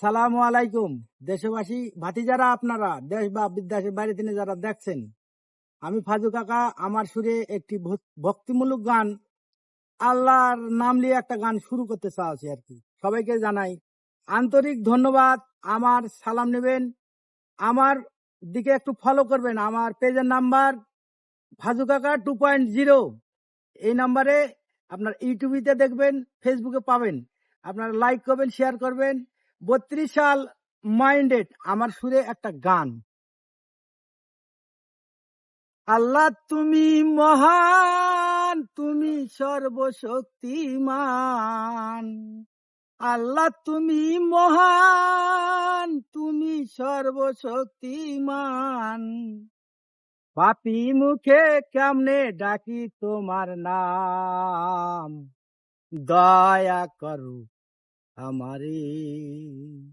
সালামু আলাইকুম দেশবাসী ভাতিজারা, আপনারা দেশ বা বিদেশের বাইরে থেকে যারা দেখছেন, আমি ফাজু কাকা আমার সুরে একটি ভক্তিমূলক গান, আল্লাহর নাম নিয়ে একটা গান শুরু করতে চাচ্ছি আর কি। সবাইকে জানাই আন্তরিক ধন্যবাদ। আমার সালাম নেবেন, আমার দিকে একটু ফলো করবেন। আমার পেজের নাম্বার ফাজু কাকা 2.0। এই নাম্বারে আপনার ইউটিউবে দেখবেন, ফেসবুকে পাবেন। আপনারা লাইক করবেন, শেয়ার করবেন। 32 সাল মাইন্ডেড আমার সুরে একটা গান। আল্লাহ তুমি মহান, তুমি সর্বশক্তিমান। আল্লাহ তুমি মহান, তুমি সর্বশক্তিমান। পাপী মুখে কেমনে ডাকি তোমার নাম, দয়া করো আমারে।